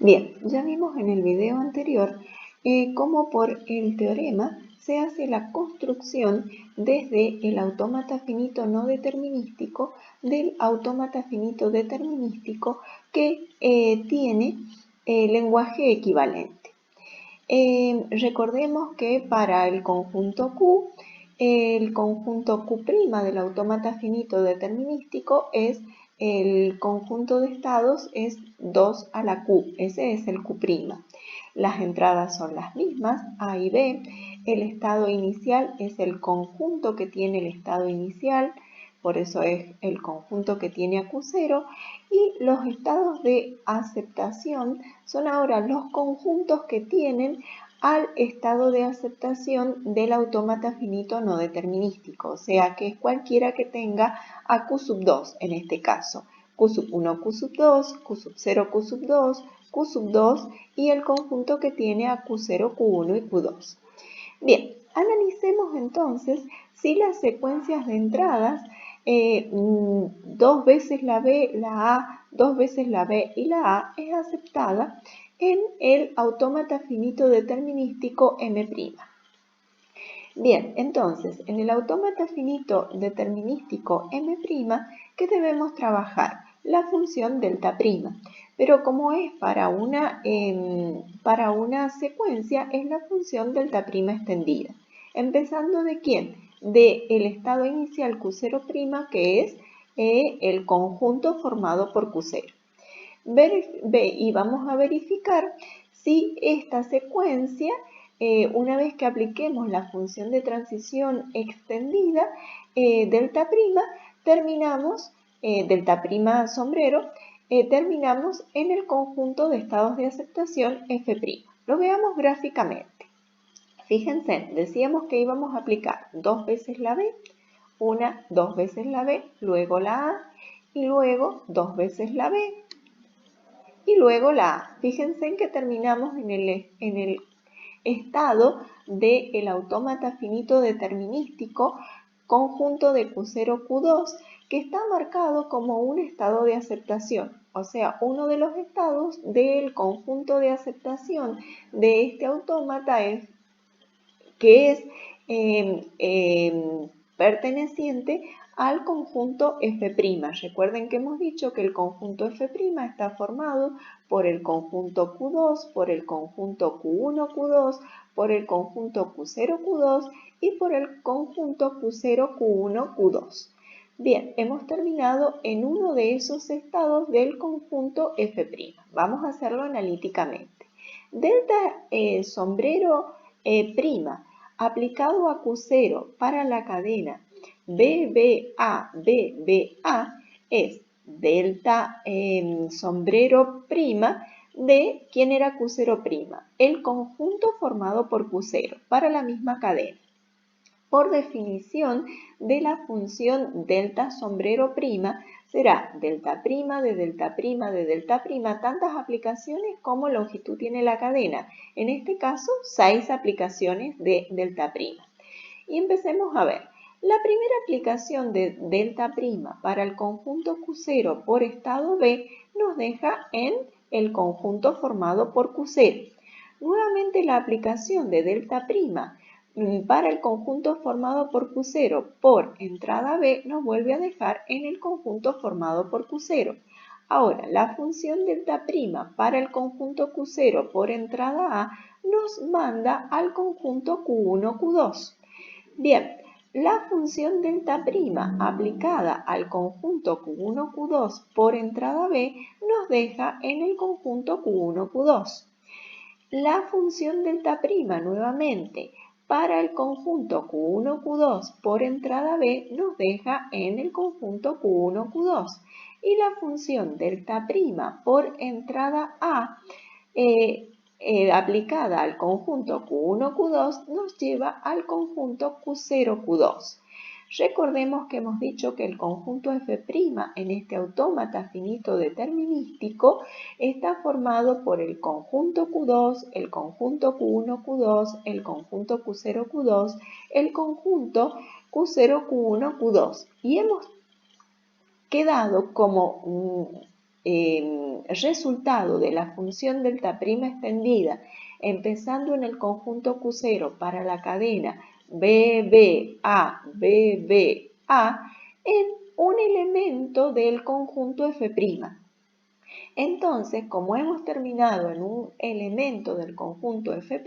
Bien, ya vimos en el video anterior cómo por el teorema se hace la construcción desde el autómata finito no determinístico del autómata finito determinístico que tiene lenguaje equivalente. Recordemos que para el conjunto Q Q' del autómata finito determinístico es el conjunto de estados es 2 a la Q, ese es el Q'. Las entradas son las mismas, A y B. El estado inicial es el conjunto que tiene el estado inicial, por eso es el conjunto que tiene a Q0. Y los estados de aceptación son ahora los conjuntos que tienen al estado de aceptación del autómata finito no determinístico, o sea que es cualquiera que tenga a Q2 en este caso, Q1, Q2, Q0, Q2, Q2 y el conjunto que tiene a Q0, Q1 y Q2. Bien, analicemos entonces si las secuencias de entradas, dos veces la B, la A, dos veces la B y la A es aceptada en el autómata finito determinístico M'. Bien, entonces, en el autómata finito determinístico M', ¿qué debemos trabajar? La función delta'. Pero como es para una secuencia, es la función delta' extendida. Empezando ¿de quién? Del estado inicial Q0', que es el conjunto formado por Q0. Y vamos a verificar si esta secuencia, una vez que apliquemos la función de transición extendida delta', terminamos, delta' sombrero, terminamos en el conjunto de estados de aceptación F'. Lo veamos gráficamente. Fíjense, decíamos que íbamos a aplicar dos veces la B, dos veces la B, luego la A y luego dos veces la B y luego la A. Fíjense en que terminamos en el estado del autómata finito determinístico conjunto de Q0, Q2, que está marcado como un estado de aceptación. O sea, uno de los estados del conjunto de aceptación de este autómata es que es perteneciente al conjunto F'. Recuerden que hemos dicho que el conjunto F' está formado por el conjunto Q2, por el conjunto Q1, Q2, por el conjunto Q0, Q2 y por el conjunto Q0, Q1, Q2. Bien, hemos terminado en uno de esos estados del conjunto F'. Vamos a hacerlo analíticamente. Delta sombrero prima aplicado a Q0 para la cadena BBA, BBA es delta sombrero prima de ¿quién era Q0'? El conjunto formado por Q0 para la misma cadena. Por definición de la función delta sombrero prima será delta' de delta' de delta', tantas aplicaciones como longitud tiene la cadena. En este caso, 6 aplicaciones de delta'. Y empecemos a ver. La primera aplicación de delta' para el conjunto Q0 por estado B nos deja en el conjunto formado por Q0. Nuevamente la aplicación de delta' para el conjunto formado por Q0 por entrada B nos vuelve a dejar en el conjunto formado por Q0. Ahora, la función delta' para el conjunto Q0 por entrada A nos manda al conjunto Q1, Q2. Bien, la función delta' aplicada al conjunto Q1, Q2 por entrada B nos deja en el conjunto Q1, Q2. La función delta' nuevamente para el conjunto Q1, Q2 por entrada B nos deja en el conjunto Q1, Q2. Y la función delta' por entrada A aplicada al conjunto Q1, Q2 nos lleva al conjunto Q0, Q2. Recordemos que hemos dicho que el conjunto F' en este autómata finito determinístico está formado por el conjunto Q2, el conjunto Q1, Q2, el conjunto Q0, Q2, el conjunto Q0, Q1, Q2. Y hemos quedado como resultado de la función delta' extendida, empezando en el conjunto Q0 para la cadena BBA, BBA, en un elemento del conjunto F'. Entonces, como hemos terminado en un elemento del conjunto F',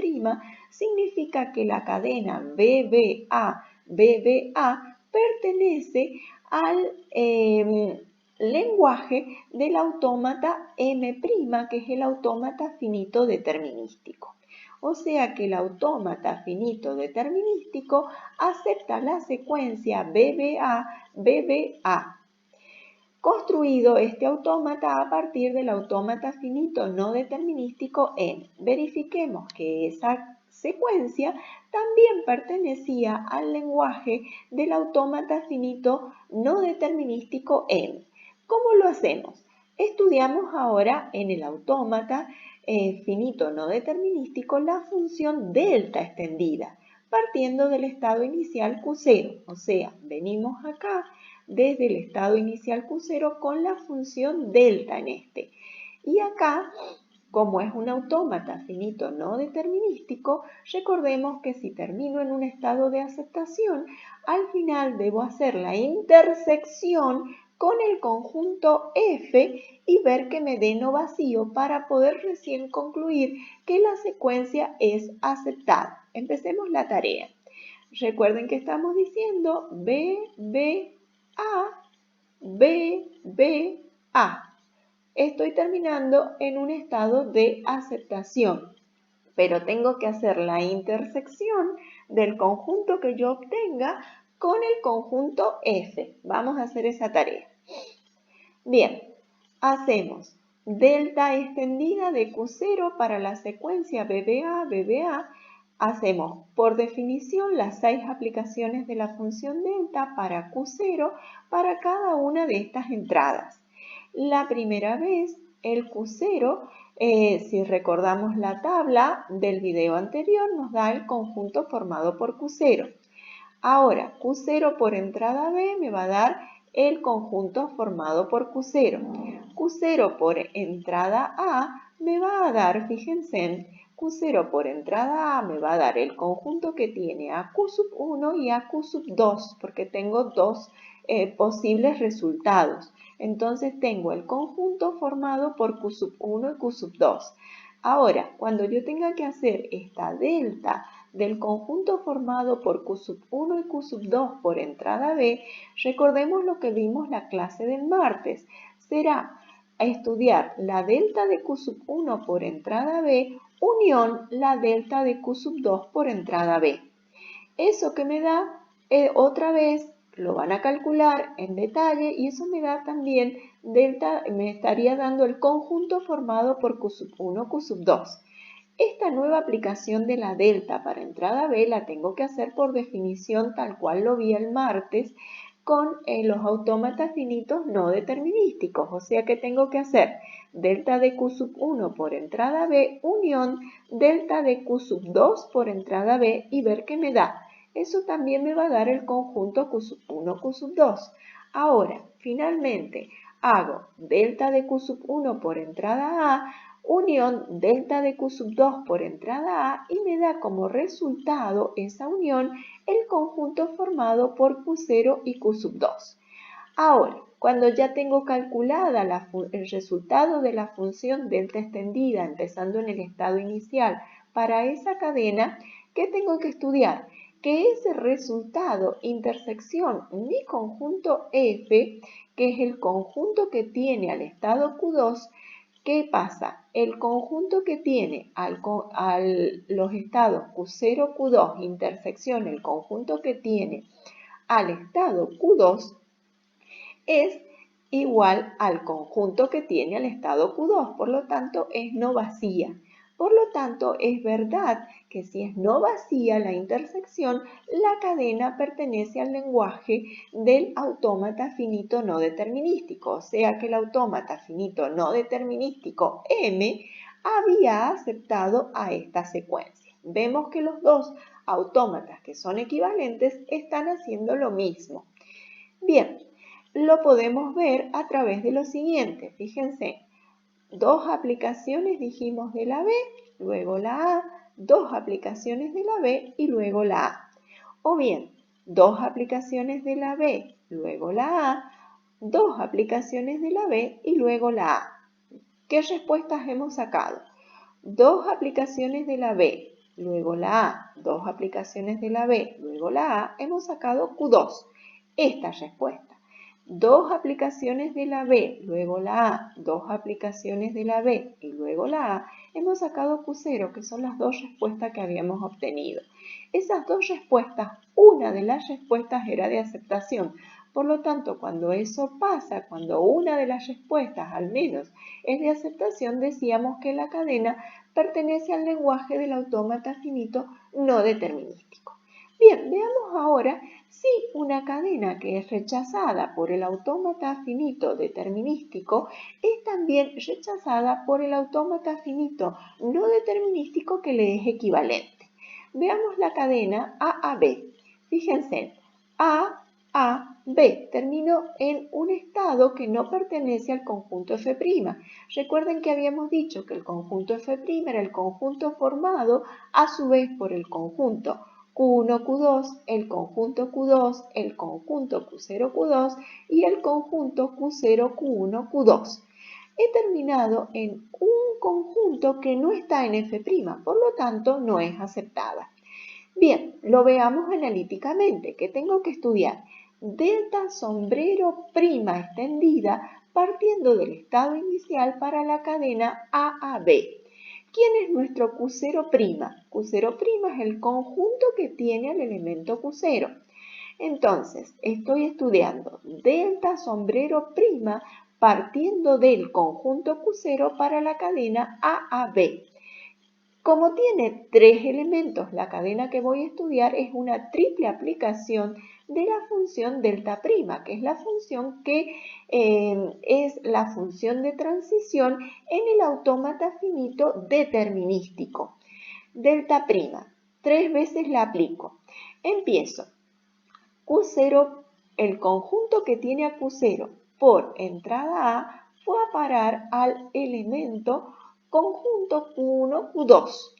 significa que la cadena BBA, BBA pertenece al lenguaje del autómata M', que es el autómata finito determinístico. O sea que el autómata finito determinístico acepta la secuencia BBA, BBA. Construido este autómata a partir del autómata finito no determinístico M. Verifiquemos que esa secuencia también pertenecía al lenguaje del autómata finito no determinístico M. ¿Cómo lo hacemos? Estudiamos ahora en el autómata finito no determinístico la función delta extendida, partiendo del estado inicial Q0. O sea, venimos acá desde el estado inicial Q0 con la función delta en este. Y acá, como es un autómata finito no determinístico, recordemos que si termino en un estado de aceptación, al final debo hacer la intersección con el conjunto F y ver que me dé no vacío para poder recién concluir que la secuencia es aceptada. Empecemos la tarea. Recuerden que estamos diciendo B, B, A, B, B, A. Estoy terminando en un estado de aceptación, pero tengo que hacer la intersección del conjunto que yo obtenga con el conjunto F. Vamos a hacer esa tarea. Bien, hacemos delta extendida de Q0 para la secuencia BBA, BBA. Hacemos por definición las 6 aplicaciones de la función delta para Q0 para cada una de estas entradas. La primera vez el Q0, si recordamos la tabla del video anterior, nos da el conjunto formado por Q0. Ahora, Q0 por entrada B me va a dar el conjunto formado por Q0. Q0 por entrada A me va a dar, fíjense, Q0 por entrada A me va a dar el conjunto que tiene a Q1 y a Q2, porque tengo dos posibles resultados. Entonces tengo el conjunto formado por Q1 y Q2. Ahora, cuando yo tenga que hacer esta delta del conjunto formado por Q1 y Q2 por entrada B, recordemos lo que vimos la clase del martes. Será estudiar la delta de Q1 por entrada B unión la delta de Q2 por entrada B. Eso que me da, otra vez, lo van a calcular en detalle y eso me da también delta, me estaría dando el conjunto formado por Q1, Q2. Esta nueva aplicación de la delta para entrada B la tengo que hacer por definición tal cual lo vi el martes con los autómatas finitos no determinísticos. O sea que tengo que hacer delta de Q1 por entrada B unión delta de Q2 por entrada B y ver qué me da. Eso también me va a dar el conjunto Q1, Q2. Ahora, finalmente, hago delta de Q1 por entrada A unión delta de Q2 por entrada A y me da como resultado esa unión el conjunto formado por Q0 y Q2. Ahora, cuando ya tengo calculada el resultado de la función delta extendida empezando en el estado inicial para esa cadena, ¿qué tengo que estudiar? Que ese resultado intersección mi conjunto F, que es el conjunto que tiene al estado Q2, ¿qué pasa? El conjunto que tiene los estados Q0, Q2, intersección, el conjunto que tiene al estado Q2 es igual al conjunto que tiene al estado Q2, por lo tanto es no vacía. Por lo tanto, es verdad que si es no vacía la intersección, la cadena pertenece al lenguaje del autómata finito no determinístico, o sea que el autómata finito no determinístico M había aceptado a esta secuencia. Vemos que los dos autómatas que son equivalentes están haciendo lo mismo. Bien, lo podemos ver a través de lo siguiente. Fíjense, dos aplicaciones dijimos de la B, luego la A, dos aplicaciones de la B y luego la A. O bien, dos aplicaciones de la B, luego la A, dos aplicaciones de la B y luego la A. ¿Qué respuestas hemos sacado? Dos aplicaciones de la B, luego la A, dos aplicaciones de la B, luego la A, hemos sacado Q2. Esta respuesta. Dos aplicaciones de la B, luego la A, dos aplicaciones de la B y luego la A, hemos sacado Q0, que son las dos respuestas que habíamos obtenido. Esas dos respuestas, una de las respuestas era de aceptación. Por lo tanto, cuando eso pasa, cuando una de las respuestas al menos es de aceptación, decíamos que la cadena pertenece al lenguaje del autómata finito no determinístico. Bien, veamos ahora si una cadena que es rechazada por el autómata finito determinístico es también rechazada por el autómata finito no determinístico que le es equivalente. Veamos la cadena A-B. Fíjense, A-B terminó en un estado que no pertenece al conjunto F'. Recuerden que habíamos dicho que el conjunto F' era el conjunto formado a su vez por el conjunto Q1, Q2, el conjunto Q2, el conjunto Q0, Q2 y el conjunto Q0, Q1, Q2. He terminado en un conjunto que no está en F', por lo tanto no es aceptada. Bien, lo veamos analíticamente. ¿Qué tengo que estudiar? Delta sombrero prima extendida partiendo del estado inicial para la cadena A-B. ¿Quién es nuestro Q0'? Q0' es el conjunto que tiene al elemento Q0. Entonces, estoy estudiando delta sombrero prima partiendo del conjunto Q0 para la cadena A-B. Como tiene tres elementos, la cadena que voy a estudiar es una triple aplicación de la función delta prima, que es la función que es la función de transición en el autómata finito determinístico. Delta prima, tres veces la aplico. Empiezo. Q0, el conjunto que tiene a Q0 por entrada A fue a parar al elemento conjunto Q1, Q2.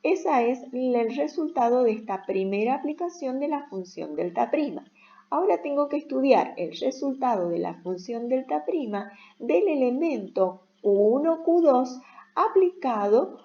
Ese es el resultado de esta primera aplicación de la función delta prima. Ahora tengo que estudiar el resultado de la función delta prima del elemento Q1, Q2 aplicado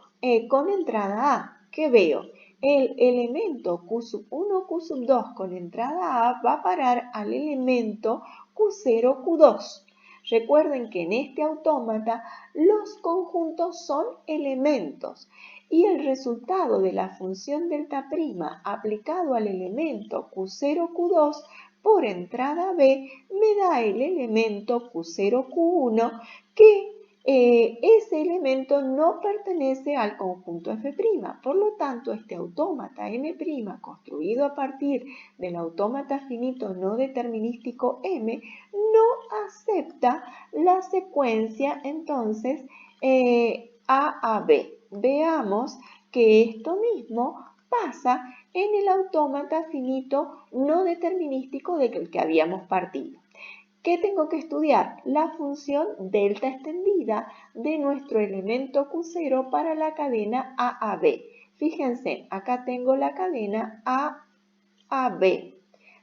con entrada A. ¿Qué veo? El elemento Q1, Q2 con entrada A va a parar al elemento Q0, Q2. Recuerden que en este autómata los conjuntos son elementos y el resultado de la función delta prima aplicado al elemento Q0, Q2 por entrada B me da el elemento Q0, Q1 que ese elemento no pertenece al conjunto F'. Por lo tanto, este autómata M' construido a partir del autómata finito no determinístico M no acepta la secuencia entonces A-B. Veamos que esto mismo pasa en el autómata finito no determinístico del que habíamos partido. ¿Qué tengo que estudiar? La función delta extendida de nuestro elemento Q0 para la cadena A-B. Fíjense, acá tengo la cadena A-B.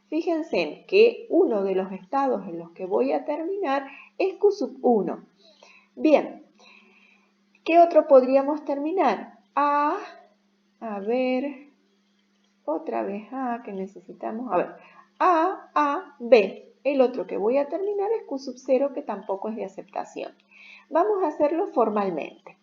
Fíjense que uno de los estados en los que voy a terminar es Q1. Bien, ¿qué otro podríamos terminar? A ver, otra vez A que necesitamos, A, B. El otro que voy a terminar es Q0, que tampoco es de aceptación. Vamos a hacerlo formalmente.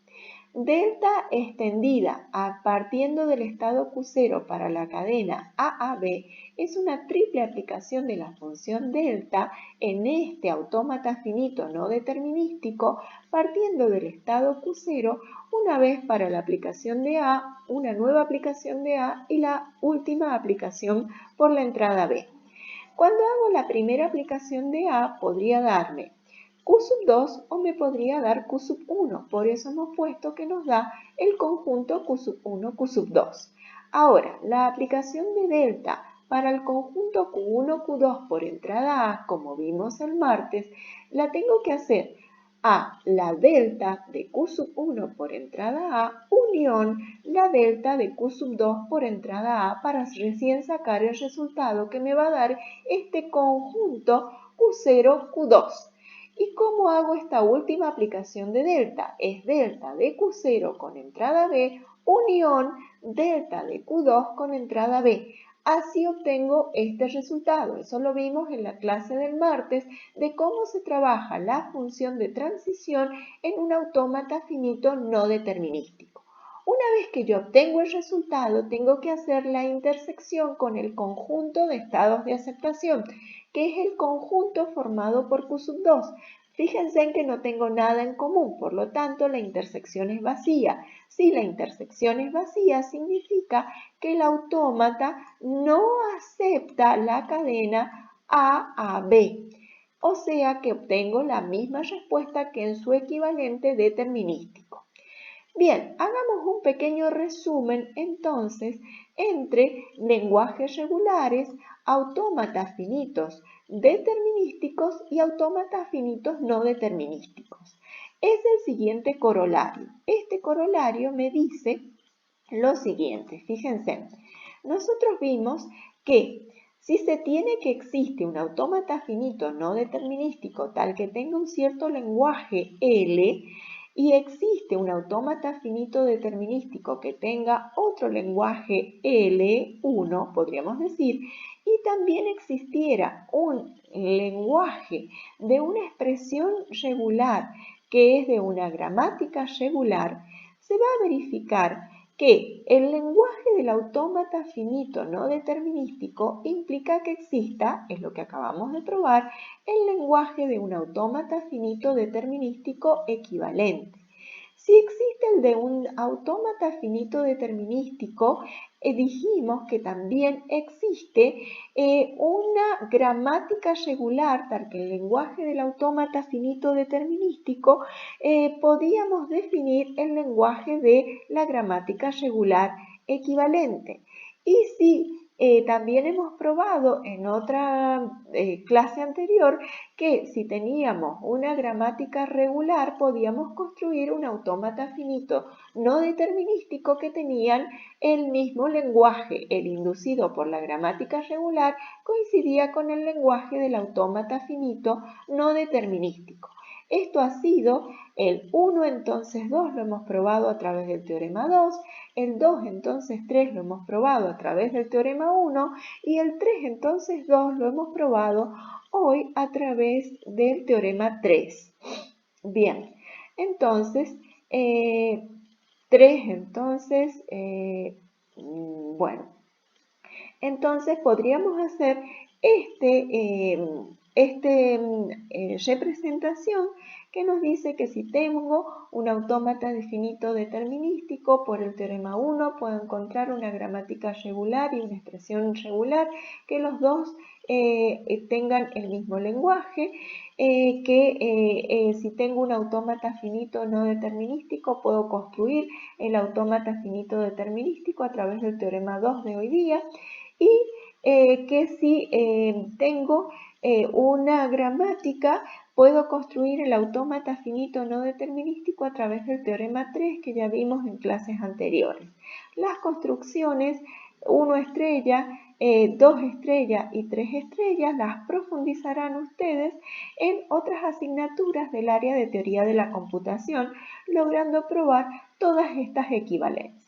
Delta extendida partiendo del estado Q0 para la cadena A-B es una triple aplicación de la función delta en este autómata finito no determinístico partiendo del estado Q0 una vez para la aplicación de A, una nueva aplicación de A y la última aplicación por la entrada B. Cuando hago la primera aplicación de A podría darme Q2 o me podría dar Q1, por eso hemos puesto que nos da el conjunto Q1, Q2. Ahora, la aplicación de delta Para el conjunto Q1, Q2 por entrada A, como vimos el martes, la tengo que hacer a la delta de Q sub 1 por entrada A unión la delta de Q sub 2 por entrada A para recién sacar el resultado que me va a dar este conjunto Q0, Q2. ¿Y cómo hago esta última aplicación de delta? Es delta de Q0 con entrada B unión delta de Q2 con entrada B. Así obtengo este resultado. Eso lo vimos en la clase del martes de cómo se trabaja la función de transición en un autómata finito no determinístico. Una vez que yo obtengo el resultado, tengo que hacer la intersección con el conjunto de estados de aceptación, que es el conjunto formado por Q sub 2. Fíjense en que no tengo nada en común, por lo tanto la intersección es vacía. Si la intersección es vacía, significa que el autómata no acepta la cadena A a B. O sea que obtengo la misma respuesta que en su equivalente determinístico. Bien, hagamos un pequeño resumen entonces entre lenguajes regulares, autómatas finitos determinísticos y autómatas finitos no determinísticos. Es el siguiente corolario. Este corolario me dice lo siguiente, fíjense, nosotros vimos que si se tiene que existe un autómata finito no determinístico tal que tenga un cierto lenguaje L, y existe un autómata finito determinístico que tenga otro lenguaje L1, podríamos decir, y también existiera un lenguaje de una expresión regular que es de una gramática regular, se va a verificar que el lenguaje del autómata finito no determinístico implica que exista, es lo que acabamos de probar, el lenguaje de un autómata finito determinístico equivalente. Si existe el de un autómata finito determinístico, dijimos que también existe una gramática regular, tal que el lenguaje del autómata finito determinístico podíamos definir el lenguaje de la gramática regular equivalente. Y si también hemos probado en otra clase anterior que si teníamos una gramática regular podíamos construir un autómata finito no determinístico que tenían el mismo lenguaje. El inducido por la gramática regular coincidía con el lenguaje del autómata finito no determinístico. Esto ha sido el 1 entonces 2 lo hemos probado a través del teorema 2, el 2 entonces 3 lo hemos probado a través del teorema 1 y el 3 entonces 2 lo hemos probado hoy a través del teorema 3. Bien, entonces 3 entonces, bueno, entonces podríamos hacer representación que nos dice que si tengo un autómata definito determinístico, por el teorema 1 puedo encontrar una gramática regular y una expresión regular, que los dos tengan el mismo lenguaje, si tengo un autómata finito no determinístico, puedo construir el autómata finito determinístico a través del teorema 2 de hoy día, y que si tengo una gramática, puedo construir el autómata finito no determinístico a través del teorema 3 que ya vimos en clases anteriores. Las construcciones 1 estrella, 2 estrellas y 3 estrellas las profundizarán ustedes en otras asignaturas del área de teoría de la computación, logrando probar todas estas equivalencias.